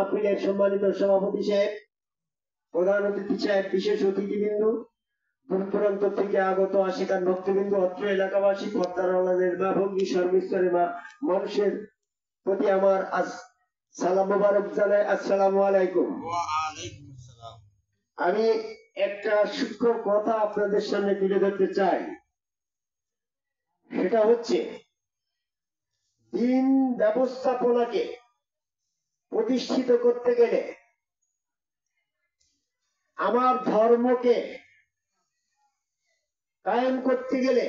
মাহফিলের সম্মানিত সভাপতি সাহেব, প্রধান অতিথি সাহেব, বিশেষ অতিথিবৃন্দ, দূর দূরান্ত থেকে আগত আশিকার ভক্তবৃন্দ, অত্র এলাকাবাসী, পর্দার আড়ালের মা ভগ্নী, সর্বস্তরের মানুষের প্রতি আমার সালাম মোবারক জানাই। আসসালামু আলাইকুম। আমি একটা সূক্ষ্ম কথা আপনাদের সামনে তুলে ধরতে চাই। সেটা হচ্ছে, দিন ব্যবস্থাপনাকে প্রতিষ্ঠিত করতে গেলে, আমার ধর্মকে কায়েম করতে গেলে,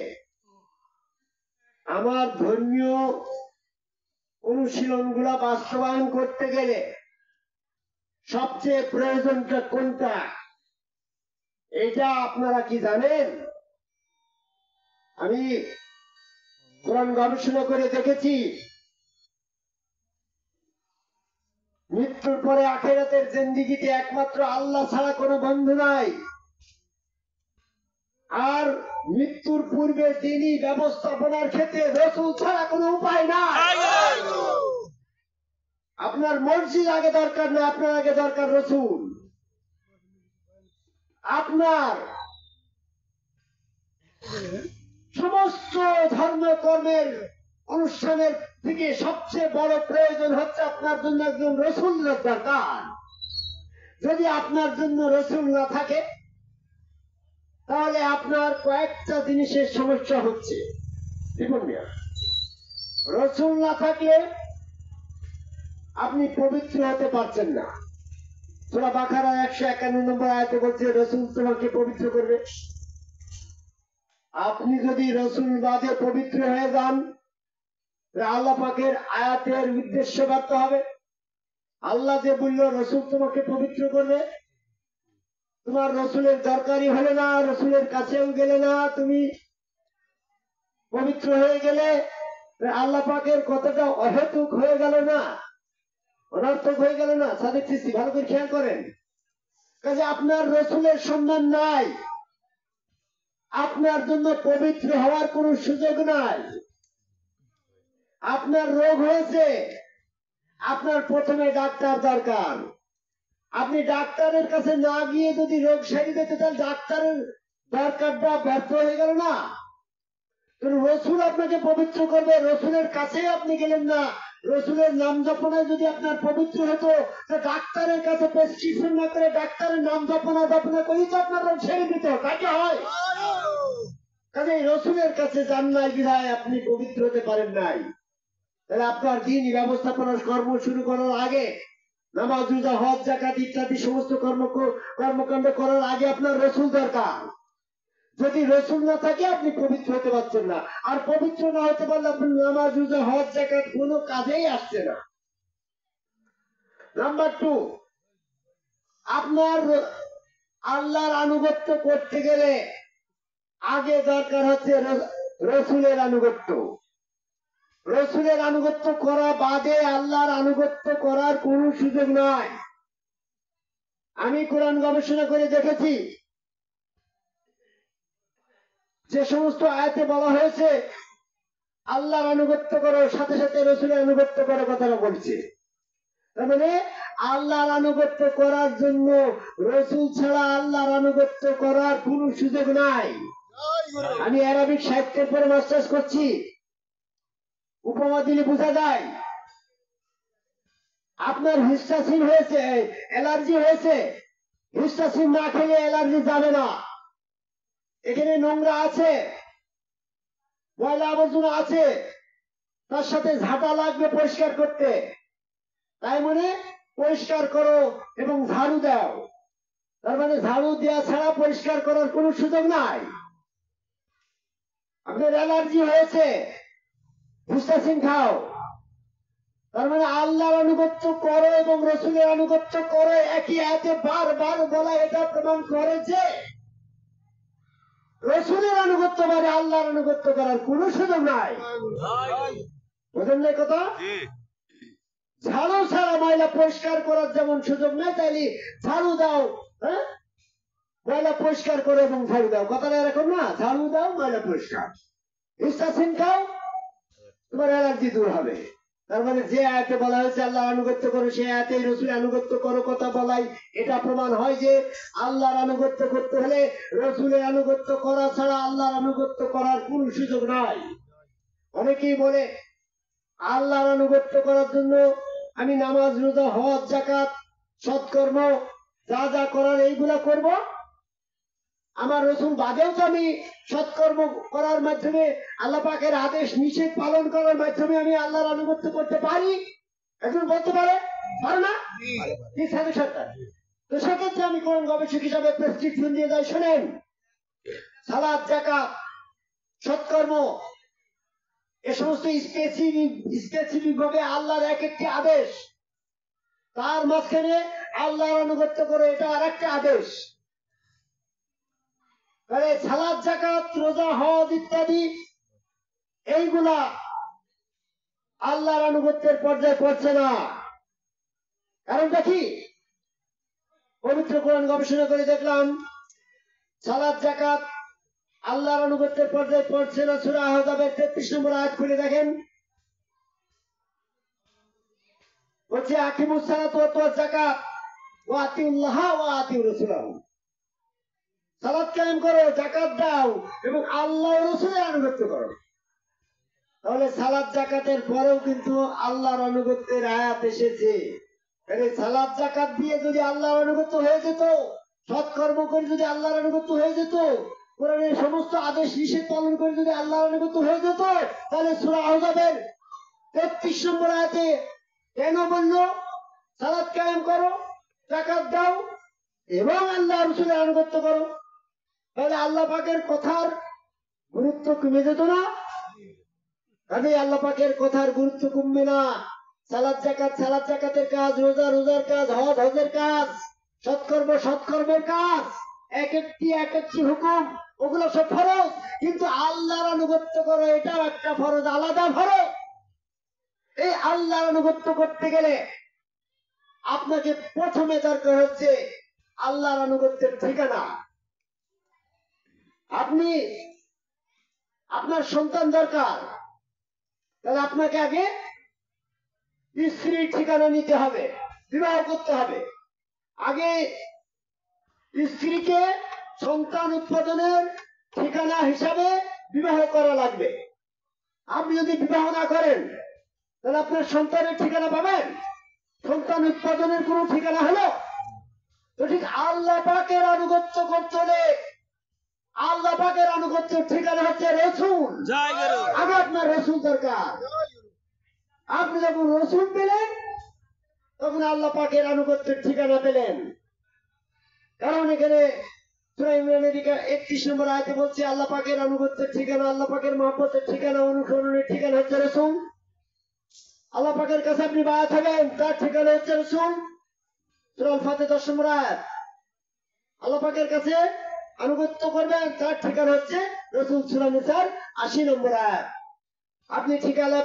আমার ধর্মীয় অনুশীলনগুলা বাস্তবায়ন করতে গেলে সবচেয়ে প্রয়োজনটা কোনটা, এটা আপনারা কি জানেন? আমি কোরআন গবেষণা করে দেখেছি, মৃত্যুর পরে আখিরাতের জিন্দেগিতে একমাত্র আল্লাহ ছাড়া কোনো বন্ধু নাই, আর মৃত্যুর পূর্বে তিনি ব্যবস্থাপনার ক্ষেত্রে রাসূল ছাড়া কোনো উপায় নাই। আপনার মসজিদ আগে দরকার না, আপনার আগে দরকার রাসূল। আপনার সমস্ত ধর্মকর্মের অনুষ্ঠানের থেকে সবচেয়ে বড় প্রয়োজন হচ্ছে আপনার জন্য একজন রাসূলের দরকার। যদি আপনার জন্য রাসূল না থাকে, তাহলে আপনার কয়েকটা জিনিসের সমস্যা হচ্ছে। রাসূল না থাকলে আপনি পবিত্র হতে পারছেন না। সূরা বাকারা 151 নম্বর আয়াতে বলছে, রাসূল তোমাকে পবিত্র করবে। আপনি যদি রাসূল বাদে পবিত্র হয়ে যান, আল্লাহ পাকের আয়াতের উদ্দেশ্য ব্যর্থ হবে। আল্লাহ যে বলল রাসূল তোমাকে পবিত্র করবে, তোমার রাসূলের দরকারই হলে না, রাসূলের কাছেও গেলে না, তুমি পবিত্র হয়ে গেলে, আল্লাহ পাকের কথাটা অহেতুক হয়ে গেল না, অনর্থক হয়ে গেল না। সাদেক সিসি ভালো করে খেয়াল করেন, কাজে আপনার রাসূলের সম্মান নাই, আপনার জন্য পবিত্র হওয়ার কোনো সুযোগ নাই। আপনার রোগ হয়েছে, আপনার প্রথমে ডাক্তার দরকার। আপনি ডাক্তারের কাছে না গিয়ে যদি রোগ সেরে দিতে, তাহলে ডাক্তারের দরকারটা ব্যর্থ হয়ে গেল না। রাসূল আপনাকে পবিত্র করবে, রাসূলের কাছে আপনি গেলেন না। রাসূলের নাম জপনায় যদি আপনার পবিত্র হতো, ডাক্তারের কাছে প্রেসক্রিপশন না করে ডাক্তারের নাম জপনা করেই তো আপনার রোগ সেরে দিত। কাজে হয়, কাজে রাসূলের কাছে যান নাই বিধায় আপনি পবিত্র হতে পারেন নাই। তাহলে আপনার দিনই ব্যবস্থাপনার কর্ম শুরু করার আগে, নামাজ, রোজা, হজ, যাকাত ইত্যাদি সমস্ত কর্মকাণ্ড করার আগে আপনার রাসূল দরকার। যদি রাসূল না থাকে আপনি পবিত্র হতে পারছেন না, আর পবিত্র না হতে পারলে আপনি নামাজ, রোজা, হজ, যাকাত কোনো কাজেই আসছে না। নাম্বার 2, আপনার আল্লাহর আনুগত্য করতে গেলে আগে দরকার হচ্ছে রাসূলের আনুগত্য। রাসূলের আনুগত্য করা বাদে আল্লাহর আনুগত্য করার কোন সুযোগ নাই। আমি কোরআন গবেষণা করে দেখেছি, যে সমস্ত আয়াতে বলা হয়েছে আল্লাহর আনুগত্য করো, সাথে সাথে রাসূলের আনুগত্য করো কথাটা বলছে। তার মানে আল্লাহর আনুগত্য করার জন্য রাসূল ছাড়া আল্লাহর আনুগত্য করার কোন সুযোগ নাই। আমি আরবিক সাহিত্যের পরে মাস্টার্স করছি, উপমা দিলে বোঝা যায়। আপনার হিস্টাসিন হয়েছে, অ্যালার্জি হয়েছে, হিস্টাসিন না খেলে অ্যালার্জি যাবে না। এখানে নোংরা আছে, ময়লা আবর্জনা আছে, তার সাথে ঝাঁটা লাগবে পরিষ্কার করতে। তাই মানে পরিষ্কার করো এবং ঝাড়ু দাও। তার মানে ঝাড়ু দেওয়া ছাড়া পরিষ্কার করার কোনো সুযোগ নাই। আপনার অ্যালার্জি হয়েছে, হিস্টাসিন খাও। তার মানে আল্লাহর আনুগত্য করো এবং রাসূলের আনুগত্য করো, একই আয়াতে বারবার বলা। এটা প্রমাণ করে যে রাসূলের আনুগত্য মানে আল্লাহর আনুগত্য করার কোন সুযোগ নাই। বুঝলেন না কথা? ঝাড়ু ছাড়া ময়লা পরিষ্কার করার যেমন সুযোগ নাই, তাইলে ঝাড়ু দাও, হ্যাঁ, ময়লা পরিষ্কার করো এবং ঝাড়ু দাও। কথাটা এরকম না? ঝাড়ু দাও, ময়লা পরিষ্কার, হিস্টাসিন খাও, তোমার অ্যালার্জি দূর হবে। তার মানে যে আয়াতে বলা হয়েছে আল্লাহর আনুগত্য করো, সে আয়াতে রসুলের আনুগত্য করো কথা বলাই এটা প্রমাণ হয় যে আল্লাহর আনুগত্য করতে হলে রসুলের আনুগত্য করা ছাড়া আল্লাহর আনুগত্য করার কোন সুযোগ নাই। অনেকেই বলে আল্লাহর আনুগত্য করার জন্য আমি নামাজ, রোজা, হজ, যাকাত, সৎকর্ম যা যা করার এইগুলা করব, আমার রসুল বাদেও তো আমি সৎকর্ম করার মাধ্যমে আল্লাহ পাকের আদেশ নিষেধ পালন করার মাধ্যমে আমি আল্লাহর আনুগত্য করতে পারি। একজন বলতে পারে পারে না? সরকার তো সেক্ষেত্রে আমি কোন গবেষক হিসাবে প্রেসক্রিপশন দিয়ে যাই, শোনেন, সালাত, যাকাত, সৎকর্ম এ সমস্ত স্পেসিফিক ভাবে আল্লাহর এক একটি আদেশ, তার মাঝখানে আল্লাহর আনুগত্য করে এটা আর একটা আদেশ। তাহলে সালাত, যাকাত, রোজা, হজ ইত্যাদি এইগুলা আল্লাহর আনুগত্যের পর্যায়ে পড়ছে না। কারণটা কি? পবিত্র কোরআন গবেষণা করে দেখলাম সালাত, যাকাত আল্লাহর আনুগত্যের পর্যায়ে পড়ছে না। সূরা আহজাবের 33 নম্বর আয়াত খুলে দেখেন, বলছে আকিমুস সালাত ওয়া আতুজ যাকাত ওয়া আতিউল্লাহ ওয়া আতিউর রাসূলাহু। সালাত কায়েম করো, যাকাত দাও এবং আল্লাহ ও রাসূলের আনুগত্য করো। তাহলে সালাত যাকাতের পরেও কিন্তু আল্লাহর আনুগত্যের আয়াত এসেছে। সালাত যাকাত দিয়ে যদি আল্লাহর আনুগত্য হয়ে যেত, সৎকর্ম করে যদি আল্লাহর আনুগত্য হয়ে যেত, কোরআনের সমস্ত আদেশ নিষেধ পালন করে যদি আল্লাহর আনুগত্য হয়ে যেত, তাহলে সূরা আহজাবের 33 নম্বর আয়াতে কেন বলল সালাত কায়েম করো, যাকাত দাও এবং আল্লাহ রাসূলের আনুগত্য করো? তাহলে আল্লাহ পাকের কথার গুরুত্ব কমে যেত না? কাজে আল্লাহ পাকের কথার গুরুত্ব কমবে না। সালাত যাকাতের কাজ, রোজা রোজার কাজ, হজ হজের কাজ, সৎকর্ম সৎকর্মের কাজ, এক একটি হুকুম, ওগুলো সব ফরজ। কিন্তু আল্লাহর আনুগত্য করো এটাও একটা ফরজ, আলাদা ফরজ। এই আল্লাহর আনুগত্য করতে গেলে আপনাকে প্রথমে দরকার হচ্ছে আল্লাহর আনুগত্যের ঠিকানা। আপনি আপনার সন্তান দরকার, তাহলে আপনাকে আগে স্ত্রীর ঠিকানা নিতে হবে, বিবাহ করতে হবে। আগে স্ত্রীকে সন্তান উৎপাদনের ঠিকানা হিসাবে বিবাহ করা লাগবে। আপনি যদি বিবাহ না করেন তাহলে আপনার সন্তানের ঠিকানা পাবেন? সন্তান উৎপাদনের কোন ঠিকানা হলো? তো ঠিক আল্লাহ পাকের আনুগত্য করতে হলে আল্লাহ পাকের আনুগত্যের ঠিকানা হচ্ছে রসুল। আগে আপনার রসুল দরকার। আপনি যখন রসুল পেলেন তখন আল্লাহ পাকের আনুগত্যের ঠিকানা পেলেন। কারণ এখানে সূরা ইমরানের 31 নম্বর আয়াতে বলছে আল্লাহ পাকের আনুগত্যের ঠিকানা, আল্লাহ পাকের মহব্বতের ঠিকানা, অনুসরণের ঠিকানা হচ্ছে রসুল। আল্লাহ পাকের কাছে আপনি বায়াত হবেন, তার ঠিকানা হচ্ছে রসুল। সূরা আল ফাতিহা 10 নম্বর আয়াত। আল্লাহ পাকের কাছে আনুগত্য করবেন, তার ঠিকানা হচ্ছে রসুল। সূরা নিসার 80 নম্বর আয়াত। আপনি ঠিকানা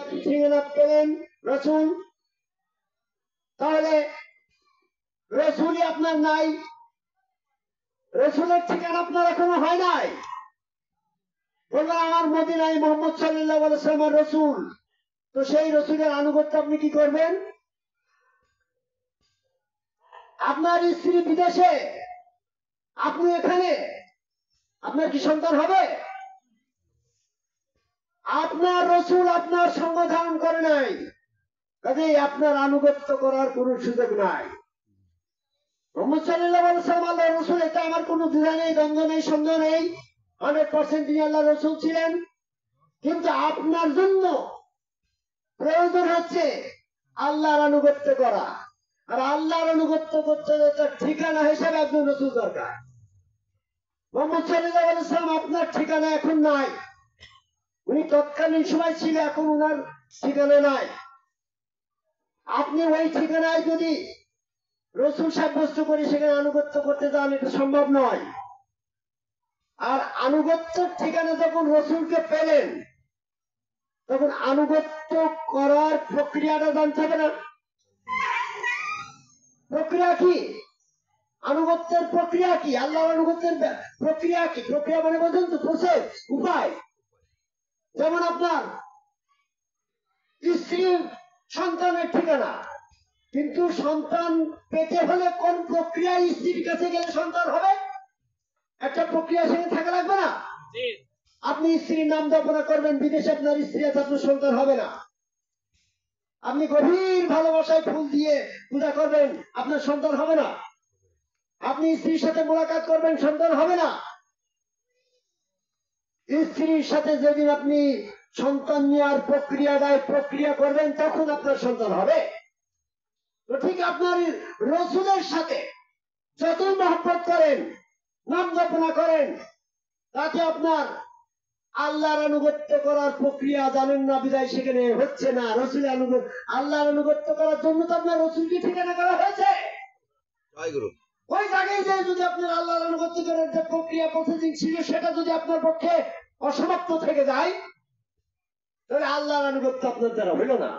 পেলেন রসুল, তাহলে রসুলই আপনার নাই, রসুলের ঠিকানা আপনার এখনো হয় নাই। বলবেন আমার মদিনায় মুহাম্মদ সাল্লাল্লাহু আলাইহি ওয়াসাল্লাম রসুল, তো সেই রসুলের আনুগত্য আপনি কি করবেন? আপনার স্ত্রী বিদেশে, আপনি এখানে, আপনার কি সন্তান হবে? আপনার রসুল আপনার সঙ্গ ধারণ করে নাই, কাজেই আপনার আনুগত্য করার কোন সুযোগ নাই। মুহাম্মদ সাল্লাল্লাহু আলাইহি ওয়াসাল্লাম আল্লাহর রাসূল, এটা আমার কোনো দ্বিধা নেই, দ্বন্দ্ব নেই, সন্দেহ নেই। 100% তিনি আল্লাহর রাসূল ছিলেন। কিন্তু আপনার জন্য প্রয়োজন হচ্ছে আল্লাহর আনুগত্য করা, আর আল্লাহর আনুগত্য করতে তার ঠিকানা হিসেবে একজন রাসূল দরকার। মুহাম্মদ সাল্লাল্লাহু আলাইহি ওয়াসাল্লাম আপনার ঠিকানা এখন নাই, উনি তৎকালীন সময় ছিল, এখন উনার ঠিকানা নাই। আপনি ওই ঠিকানায় যদি রসুল সাব্যস্ত করে সেখানে আনুগত্য করতে যান, এটা সম্ভব নয়। আর আনুগত্যের ঠিকানা যখন রসুলকে পেলেন, তখন আনুগত্য করার প্রক্রিয়াটা জানতে হবে না? প্রক্রিয়া কি? আনুগত্যের প্রক্রিয়া কি? আল্লাহর আনুগত্যের প্রক্রিয়া কি? প্রক্রিয়া মানে বোঝেন তো, প্রসেস, উপায়। যেমন আপনার স্ত্রীর সন্তানের ঠিকানা। কিন্তু সন্তান পেতে হলে কোন প্রক্রিয়ায় স্ত্রীর কাছে গেলে সন্তান হবে? একটা প্রক্রিয়া সেখানে থাকা লাগবে না? আপনি স্ত্রীর নাম জপনা করবেন, বিদেশে আপনার স্ত্রী আছে, আপনার সন্তান হবে না। আপনি গভীর ভালোবাসায় ফুল দিয়ে পূজা করবেন, আপনার সন্তান হবে না। আপনি স্ত্রীর সাথে মোলাকাত করবেন, সন্তান হবে না। স্ত্রীর সাথে যেদিন আপনি সন্তান নেওয়ার প্রক্রিয়া করবেন, তখন আপনার সন্তান হবে। তো ঠিক আপনার রসুলের সাথে যতই মহব্বত করেন, নাম জপনা করেন, তাতে আপনার আল্লাহর আনুগত্য করার প্রক্রিয়া জানেন না, বিদায় সেখানে হচ্ছে না। আল্লাহর আনুগত্য করার জন্য তো আপনার রসুলকে ঠিকানা করা হয়েছে। ওই জায়গায় যে যদি আপনার আল্লাহর আনুগত্য করার যে প্রক্রিয়া প্রসেসিং ছিল, সেটা যদি আপনার পক্ষে অসমাপ্ত থেকে যায়, তাহলে আল্লাহর আনুগত্য আপনার দ্বারা হইল না।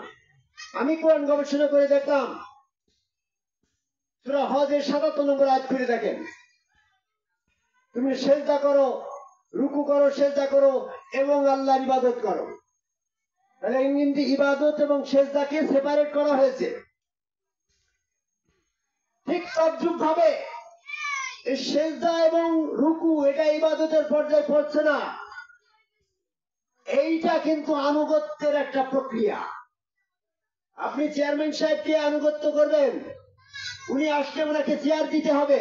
আমি কোরআন গবেষণা করে দেখলাম, সূরা হজের ৭৭ নম্বর আয়াত করে দেখেন, তুমি সেজদা করো, রুকু করো, সেজদা করো এবং আল্লাহর ইবাদত করো। তাহলে কিন্তু ইবাদত এবং সেজদাকে সেপারেট করা হয়েছে। ঠিক তদ্রুপ ভাবে এই সেজদা এবং রুকু এটা ইবাদতের পর্যায়ে পড়ছে না, এইটা কিন্তু আনুগত্যের একটা প্রক্রিয়া। আপনি চেয়ারম্যান সাহেবকে আনুগত্য করবেন, উনি আসলে ওনাকে চেয়ার দিতে হবে।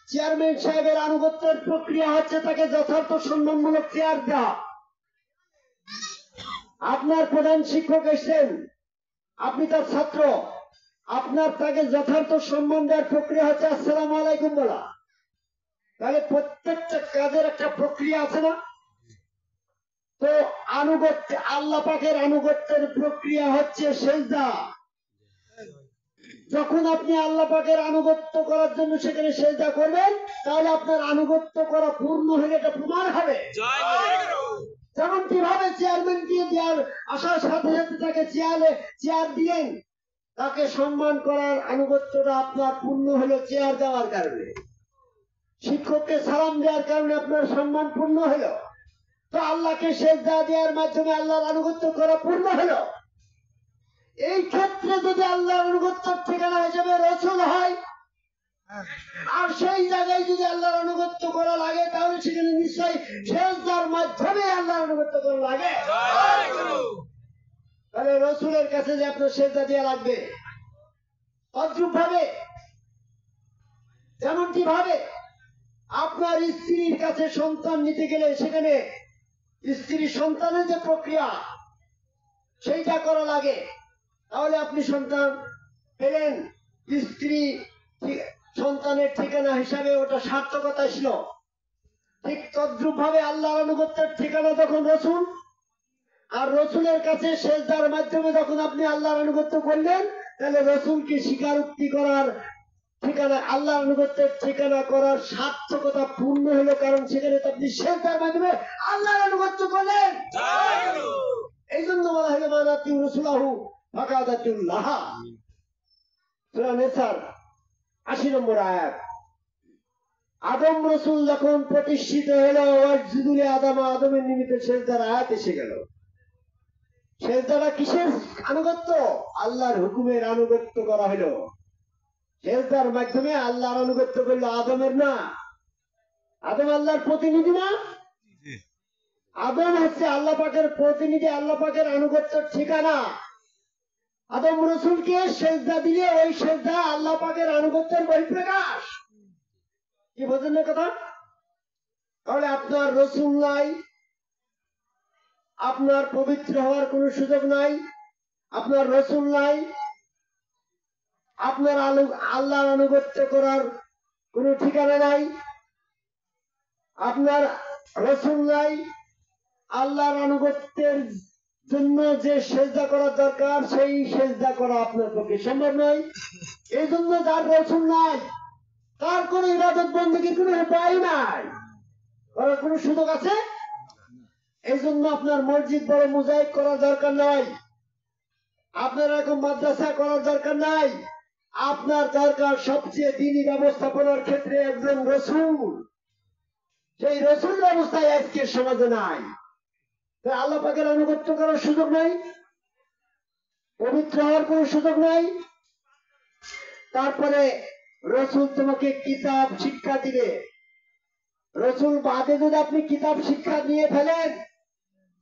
চেয়ারম্যান সাহেবের আনুগত্যের প্রক্রিয়া হচ্ছে তাকে যথার্থ সম্মানমূলক চেয়ার দেওয়া। আপনার প্রধান শিক্ষক এসেছেন, আপনি তার ছাত্র, আপনার তাকে যথার্থ সম্মান দেওয়ার প্রক্রিয়া হচ্ছে আসসালামু আলাইকুম বলা। তাহলে প্রত্যেকটা কাজের একটা প্রক্রিয়া আছে না? তো আনুগত্য, আল্লাহ পাকের আনুগত্যের প্রক্রিয়া হচ্ছে সেজদা। যখন আপনি আল্লাহ পাকের আনুগত্য করার জন্য সেখানে সেজদা করবেন, তাহলে আপনার আনুগত্য করা পূর্ণ হলে এটা প্রমাণ হবে। যেমন কিভাবে চেয়ারম্যানকে দেওয়ার আসার সাথে সাথে তাকে চেয়ার দিলেন, তাকে সম্মান করার আনুগত্যটা আপনার পূর্ণ হলো চেয়ার দেওয়ার কারণে। শিক্ষককে সালাম দেওয়ার কারণে আপনার সম্মান পূর্ণ হলো। তো আল্লাহকে সেজদা দেওয়ার মাধ্যমে আল্লাহর আনুগত্য করা পূর্ণ হলো। এই ক্ষেত্রে যদি আল্লাহর আনুগত্যের ঠিকানা হিসেবে রসুল হয়, আর সেই জায়গায় যদি আল্লাহর আনুগত্য করা লাগে, তাহলে সেখানে নিশ্চয়ই সেজদার মাধ্যমে আল্লাহর আনুগত্য করা লাগে। তাহলে রসুলের কাছে যে আপনার সেজদা দেওয়া লাগবে। তদ্রুপ ভাবে, যেমনটি ভাবে আপনার স্ত্রীর কাছে সন্তান নিতে গেলে সেখানে স্ত্রীর সন্তানের যে প্রক্রিয়া সেইটা করা লাগে, তাহলে আপনি সন্তান পেলেন। স্ত্রী সন্তানের ঠিকানা হিসাবে ওটা সার্থকতা ছিল। ঠিক তদ্রুপ ভাবে আল্লাহর আনুগত্যের ঠিকানা যখন রসুল, আর রসুলের কাছে সেজদার মাধ্যমে যখন আপনি আল্লাহর আনুগত্য করলেন, তাহলে রসুলকে স্বীকারোক্তি করার ঠিকানা, আল্লাহর আনুগত্যের ঠিকানা করার সার্থকতা পূর্ণ হলো। কারণ সেখানে তো আপনি সেজদার মাধ্যমে আল্লাহর আনুগত্য করলেন। এই জন্য বলা হলো মানাতি রসুলাহু ফাকাদাতুল্লাহ। সূরা নিসার ৮০ নম্বর আয়াত। আদম রসুল যখন প্রতিষ্ঠিত হলো, ওয়াসজুদুলি আদম, আদমের নিমিত্তে সেজদার আয়াত এসে গেল। সেজদাটা কিসের আনুগত্য? আল্লাহর হুকুমের আনুগত্য করা হলো। সেজদার মাধ্যমে আল্লাহর আনুগত্য করলো, আদমের না। আদম আল্লাহর প্রতিনিধি না? আদম হচ্ছে আল্লাহ পাকের প্রতিনিধি, আল্লাহ পাকের আনুগত্যের ঠিকানা। আদম রসুলকে সেজদা দিলে ওই সেজদা আল্লাহ পাকের আনুগত্যের বহিঃপ্রকাশ। কি বোঝেন না কথা? তাহলে আপনার রসুল নাই, আপনার পবিত্র হওয়ার কোন সুযোগ নাই। আপনার রসুল নাই, আপনার আল্লাহর আনুগত্য করার কোন ঠিকানা নাই। আপনার রসুল নাই, আল্লাহর আনুগত্যের জন্য যে সেজদা করার দরকার সেই সেজদা করা আপনার পক্ষে সম্ভব নয়। এই জন্য যার রসুল নাই, তার কোন ইবাদত বন্দেগীর কোন উপায় নাই, করার কোন সুযোগ আছে? এই জন্য আপনার মসজিদ বড় মোজাইক করার দরকার নাই, আপনার এরকম মাদ্রাসা করার দরকার নাই। আপনার দরকার সবচেয়ে দিনী ব্যবস্থাপনার ক্ষেত্রে একজন রসুল। সেই রসুল ব্যবস্থায় আজকের সমাজে নাই। আল্লাহ পাকের আনুগত্য করার সুযোগ নাই। পবিত্র হওয়ার কোন সুযোগ নাই। তারপরে রসুল তোমাকে কিতাব শিক্ষা দিবে। রসুল বাদে যদি আপনি কিতাব শিক্ষা নিয়ে ফেলেন,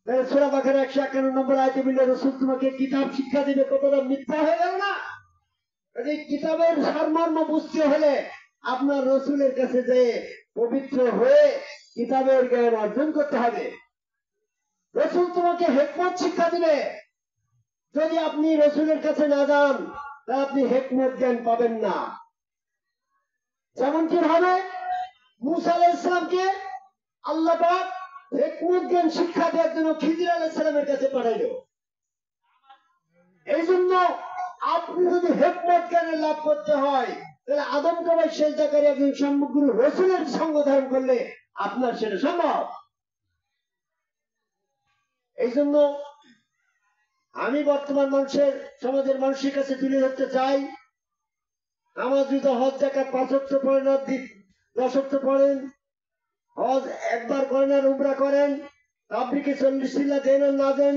তাহলে সূরা বাকারা 151 নম্বর আয়াতে বললে রসুল তোমাকে কিতাব শিক্ষা দিবে, কতটা মিথ্যা হয়ে গেল না? এই কিতাবের সারমর্ম বুঝতে হলে আপনার রসুলের কাছে যে পবিত্র হয়ে কিতাবের জ্ঞান অর্জন করতে হবে। রসুল তোমাকে হিকমত শিক্ষা দিবে। যদি আপনি রসুলের কাছে না যান, তাহলে আপনি হিকমত জ্ঞান পাবেন না। যেমন কিভাবে মুসা আলাইহিস সালামকে আল্লাহ পাক হিকমত জ্ঞান শিক্ষা দেওয়ার জন্য খিজির আলাইহিস সালামের কাছে পাঠাইলো। এই জন্য আপনি যদি হিকমত জ্ঞান লাভ করতে হয়, তাহলে আদমকে ভাই সেজদাকারী একজন সমগ্র রসুলের সঙ্গ ধারণ করলে আপনার সেটা সম্ভব। এই জন্য আমি বর্তমান সমাজের মানুষের কাছে তুলে ধরতে চাই, নামাজ রোজা হজ যাকাত 5 ওয়াক্ত পড়েন, 10 ওয়াক্ত পড়েন, হজ একবার করেন আর উমরা করেন, আপনি 40 চিল্লা দেন আর না দেন,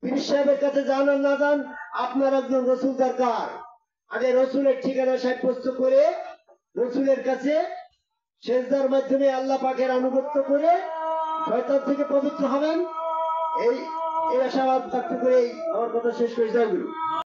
পীর সাহেবের কাছে যান আর না যান, আপনার একজন রসুল দরকার। আগে রসুলের ঠিকানা সাব্যস্ত করে রসুলের কাছে সেজদার মাধ্যমে আল্লাহ পাকের আনুগত্য করে শয়তান থেকে পবিত্র হবেন। এই আশাবাদ ব্যক্ত করে আমার কথা শেষ করে যাই।